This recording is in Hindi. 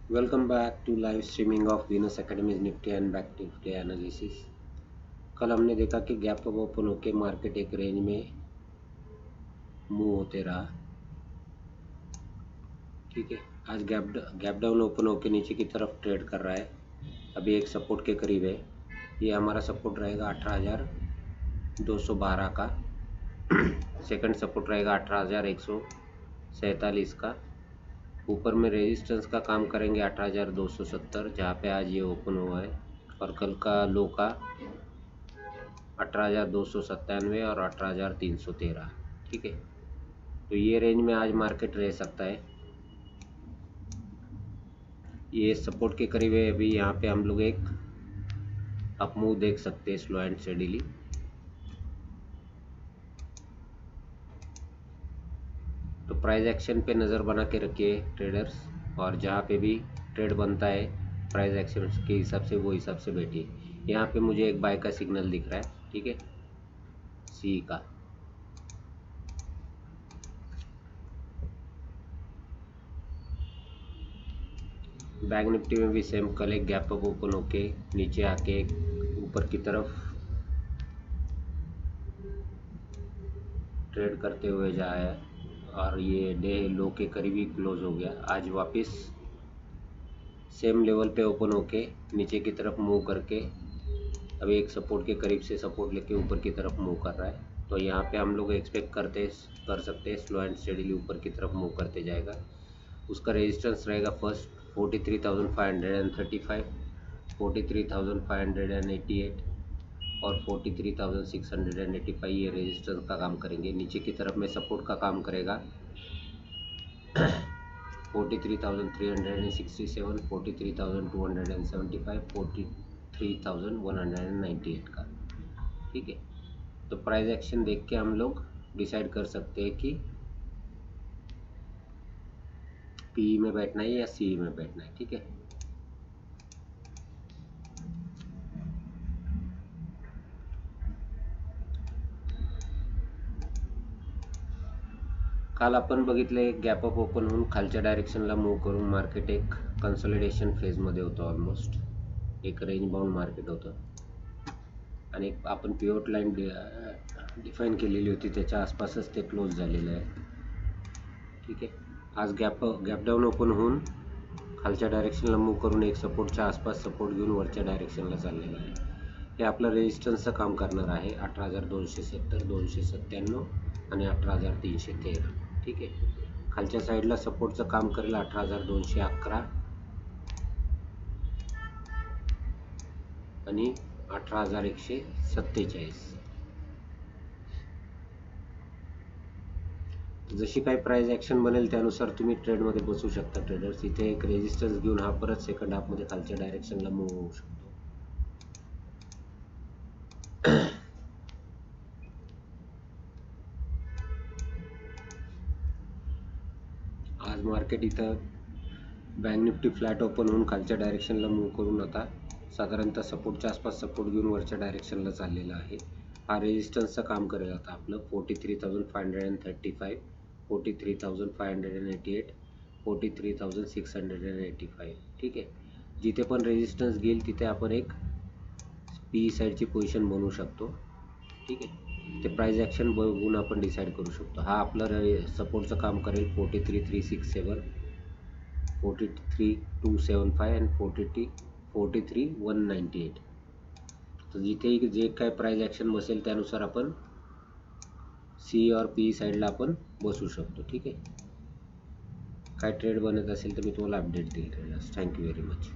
Welcome back to live streaming of Venus Academy's Nifty and Back Nifty analysis. कल हमने देखा कि गैप अप ओपन होके मार्केट एक रेंज में मूव होते रहा। ठीक है, आज गैप डाउन ओपन होके नीचे की तरफ ट्रेड कर रहा है। अभी एक सपोर्ट के करीब है। ये हमारा सपोर्ट रहेगा 18,212 का। सेकंड सपोर्ट रहेगा 18,147 का। ऊपर में रेजिस्टेंस का काम करेंगे 18,270, जहाँ पे आज ये ओपन हुआ है, और कल का लो का 18,297 और 18,313। ठीक है, तो ये रेंज में आज मार्केट रह सकता है। ये सपोर्ट के करीब है। अभी यहाँ पे हम लोग एक अप मूव देख सकते हैं स्लो एंड स्टेडीली। तो प्राइस एक्शन पे नज़र बना के रखिए ट्रेडर्स, और जहाँ पे भी ट्रेड बनता है प्राइस एक्शन के हिसाब से वो हिसाब से बैठिए। यहाँ पे मुझे एक बाय का सिग्नल दिख रहा है। ठीक है, सी का। बैंक निफ्टी में भी सेम, कल एक गैप अप ओपन होके नीचे आके ऊपर की तरफ ट्रेड करते हुए जाए, और ये डे लो के करीब ही क्लोज हो गया। आज वापस सेम लेवल पे ओपन होके नीचे की तरफ मूव करके अभी एक सपोर्ट के करीब से सपोर्ट लेके ऊपर की तरफ मूव कर रहा है। तो यहाँ पे हम लोग एक्सपेक्ट कर सकते हैं स्लो एंड स्टेडीली ऊपर की तरफ मूव करते जाएगा। उसका रेजिस्टेंस रहेगा फर्स्ट 43,535, 43,588 और 43,685। ये रेजिस्टेंस का काम करेंगे। नीचे की तरफ में सपोर्ट का काम करेगा 43,367, 43,275, 43,198 का। ठीक है, तो प्राइस एक्शन देख के हम लोग डिसाइड कर सकते हैं कि पी में बैठना है या सी में बैठना है। ठीक है, काल आपण बघितले गॅप अप ओपन होऊन खालच्या डायरेक्शनला मूव्ह करून मार्केट एक कन्सोलिडेशन फेजमध्ये होतं। ऑलमोस्ट एक रेंज बाउंड मार्केट होतं, आणि आपण पिवट लाईन डिफाईन केलेली होती, त्याच्या आसपासच ते क्लोज झालेलं आहे। ठीक आहे, आज गॅप डाऊन ओपन होऊन खालच्या डायरेक्शनला मूव्ह करून एक सपोर्टच्या आसपास सपोर्ट घेऊन वरच्या डायरेक्शनला चाललेला आहे। हे आपलं रेजिस्टन्सचं काम करणार आहे 18,270, 297 आणि 18,313। ठीक आहे, खालच्या साईडला सपोर्टचं काम करेल 18,211 आणि 18,147। जशी काही प्राइस ॲक्शन बनेल त्यानुसार तुम्ही ट्रेडमध्ये बसू शकता ट्रेडर्स। इथे एक रेजिस्टन्स घेऊन हा परत सेकंड हाफमध्ये खालच्या डायरेक्शनला मूव्ह होऊ शकतो। आज मार्केट इथं बँक निफ्टी फ्लॅट ओपन होऊन खालच्या डायरेक्शनला मूव्ह करून आता साधारणतः सपोर्टच्या आसपास सपोर्ट घेऊन वरच्या डायरेक्शनला चाललेला आहे। हा रेजिस्टन्सचं काम करेल आता आपलं 43,535, 43,588, 43,685। ठीक आहे, जिथे पण रेजिस्टन्स घेईल तिथे आपण एक पी साईडची पोझिशन बनवू शकतो। ठीक आहे, ते प्राइस ॲक्शन बघून आपण डिसाईड करू शकतो। हा आपलं सपोर्टचं काम करेल 43,367, 43,275 आणि 43,198। तर जिथे जे काय प्राइस ॲक्शन बसेल त्यानुसार आपण सी और पी साईडला आपण बसू शकतो। ठीक आहे, काय ट्रेड बनत असेल तर मी तुम्हाला अपडेट देईल ट्रेडर्स। Thank you very much.